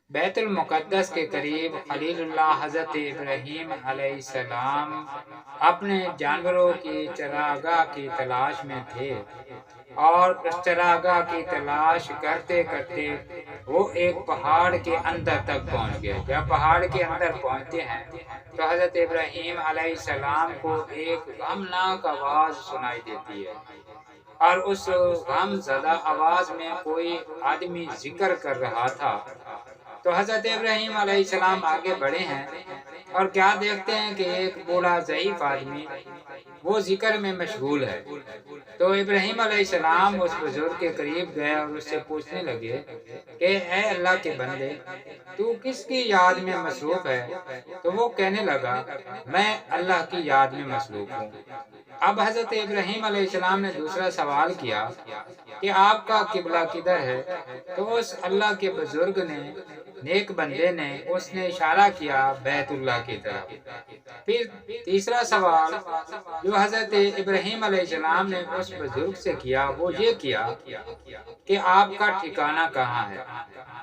بیت المقدس کے قریب خلیل اللہ حضرت ابراہیم علیہ السلام اپنے جانوروں کی چراگاہ کی تلاش میں تھے، اور اس چراگاہ کی تلاش کرتے کرتے وہ ایک پہاڑ کے اندر تک پہنچ گئے۔ جب پہاڑ کے اندر پہنچتے ہیں تو حضرت ابراہیم علیہ السلام کو ایک غمناک آواز سنائی دیتی ہے، اور اس غم زدہ آواز میں کوئی آدمی ذکر کر رہا تھا۔ تو حضرت ابراہیم علیہ السلام آگے بڑھے ہیں اور کیا دیکھتے ہیں کہ ایک بوڑھا ضعیف آدمی وہ ذکر میں مشغول ہے۔ تو ابراہیم علیہ السلام اس بزرگ کے قریب گئے اور اس سے پوچھنے لگے کہ اے اللہ کے بندے، تو کس کی یاد میں مصروف ہے؟ تو وہ کہنے لگا، میں اللہ کی یاد میں مصروف ہوں۔ اب حضرت ابراہیم علیہ السلام نے دوسرا سوال کیا کہ آپ کا قبلہ کدھر ہے؟ تو اس اللہ کے بزرگ نے، نیک بندے نے، اس نے اشارہ کیا بیت اللہ کی طرف۔ پھر تیسرا سوال جو حضرت ابراہیم علیہ السلام نے اس بزرگ سے کیا وہ یہ کیا کہ آپ کا ٹھکانہ کہاں ہے؟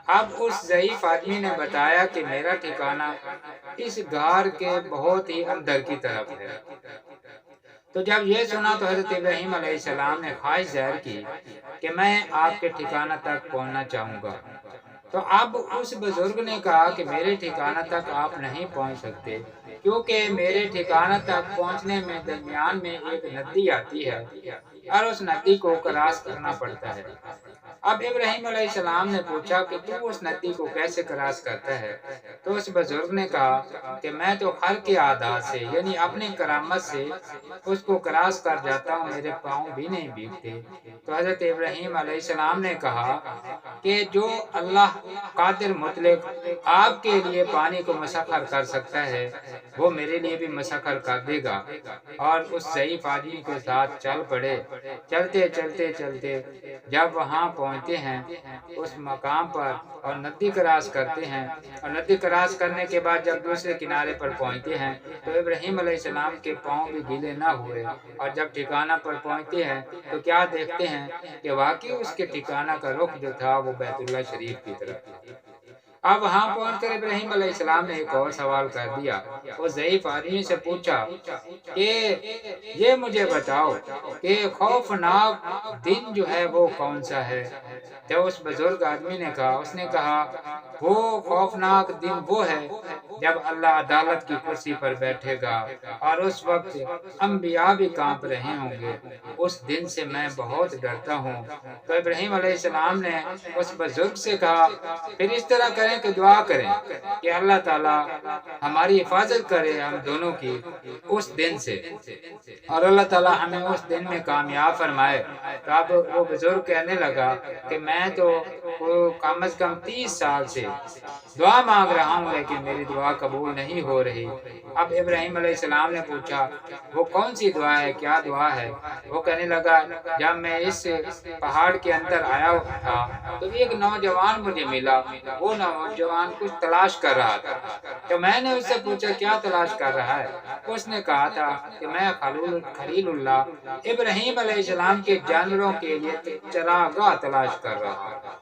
اب اس ضعیف آدمی نے بتایا کہ میرا ٹھکانہ اس غار کے بہت ہی اندر کی طرف ہے۔ تو جب یہ سنا تو حضرت ابراہیم علیہ السلام نے خواہش ظاہر کی کہ میں آپ کے ٹھکانہ تک پہنچنا چاہوں گا۔ تو اب اس بزرگ نے کہا کہ میرے ٹھکانہ تک آپ نہیں پہنچ سکتے، کیونکہ میرے ٹھکانہ تک پہنچنے میں درمیان میں ایک ندی آتی ہے اور اس ندی کو کراس کرنا پڑتا ہے۔ اب ابراہیم علیہ السلام نے پوچھا کہ تو اس ندی کو کیسے کراس کرتا ہے؟ تو اس بزرگ نے کہا کہ میں تو خلق کے عادات سے، یعنی اپنی کرامت سے اس کو کراس کر جاتا ہوں، میرے پاؤں بھی نہیں بھیگتے۔ تو حضرت ابراہیم علیہ السلام نے کہا کہ جو اللہ قادر مطلق آپ کے لیے پانی کو مسخر کر سکتا ہے وہ میرے لیے بھی مسخر کر دے گا۔ اور اس ضعیف آدمی کے ساتھ چل پڑے۔ چلتے چلتے چلتے جب وہاں پہنچتے ہیں اس مقام پر اور ندی کراس کرتے ہیں، اور ندی کراس کرنے کے بعد جب دوسرے کنارے پر پہنچتے ہیں تو ابراہیم علیہ السلام کے پاؤں بھی گیلے نہ ہوئے، اور جب ٹھکانہ پر پہنچتے ہیں تو کیا دیکھتے ہیں کہ واقعی اس کے ٹھکانہ کا رخ جو تھا وہ بیت اللہ شریف کی طرف تھا۔ اب وہاں پہنچ کر ابراہیم علیہ السلام نے ایک اور سوال کر دیا۔ وہ ضعیف آدمی سے پوچھا کہ یہ مجھے بتاؤ کہ خوفناک دن جو ہے وہ کون سا ہے؟ تو اس بزرگ آدمی نے کہا، اس نے کہا وہ خوفناک دن وہ ہے جب اللہ عدالت کی کرسی پر بیٹھے گا اور اس وقت انبیاء بھی کانپ رہے ہوں گے، اس دن سے میں بہت ڈرتا ہوں۔ تو ابراہیم علیہ السلام نے اس بزرگ سے کہا پھر اس طرح کریں کہ دعا کریں کہ اللہ تعالیٰ ہماری حفاظت کرے ہم دونوں کی اس دن سے، اور اللہ تعالیٰ ہمیں اس دن میں کامیاب فرمائے۔ تو اب وہ بزرگ کہنے لگا کہ میں تو کم از کم 30 سال سے دعا مانگ رہا ہوں لیکن میری دعا قبول نہیں ہو رہی۔ اب ابراہیم علیہ السلام نے پوچھا وہ کون سی دعا ہے، کیا دعا ہے؟ وہ کہنے لگا جب میں اس پہاڑ کے اندر آیا تھا تو ایک نوجوان مجھے ملا، وہ نوجوان کچھ تلاش کر رہا تھا۔ تو میں نے اس سے پوچھا کیا تلاش کر رہا ہے؟ اس نے کہا تھا کہ میں خلیل اللہ ابراہیم علیہ السلام کے جانوروں کے لیے چراگاہ تلاش کر رہا ہوں۔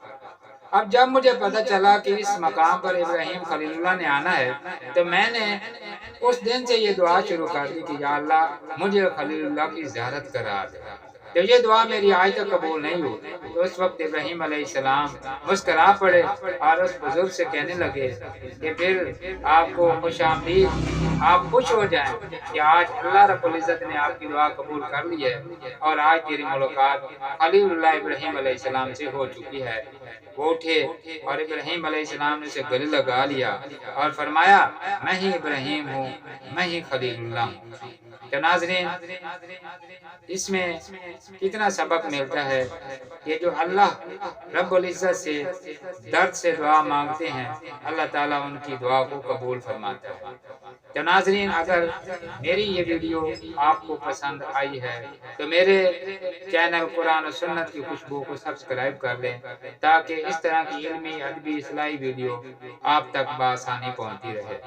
اب جب مجھے پتہ چلا کہ اس مقام پر ابراہیم خلیل اللہ نے آنا ہے تو میں نے اس دن سے یہ دعا شروع کر دی کہ یا اللہ مجھے خلیل اللہ کی زیارت کرا دے۔ تو یہ دعا میری آج تک قبول نہیں ہوئی۔ تو اس وقت ابراہیم علیہ السلام مسکرا پڑے اور اس بزرگ سے کہنے لگے کہ پھر آپ کو خوش آمدید، آپ خوش ہو جائیں کہ آج اللہ رب العزت نے آپ کی دعا قبول کر لی ہے اور آج تیری ملاقات خلیل اللہ ابراہیم علیہ السلام سے ہو چکی ہے۔ وہ اٹھے اور ابراہیم علیہ السلام نے اسے گلے لگا لیا اور فرمایا میں ہی ابراہیم ہوں، میں ہی خلیل اللہ ہوں۔ تو ناظرین اس میں کتنا سبق ملتا ہے کہ جو اللہ رب العزت سے درد سے دعا مانگتے ہیں اللہ تعالیٰ ان کی دعا کو قبول فرماتا ہے۔ تو ناظرین اگر میری یہ ویڈیو آپ کو پسند آئی ہے تو میرے چینل قرآن و سنت کی خوشبو کو سبسکرائب کر لیں تاکہ اس طرح کی علمی ادبی اصلاحی ویڈیو آپ تک بآسانی پہنچتی رہے۔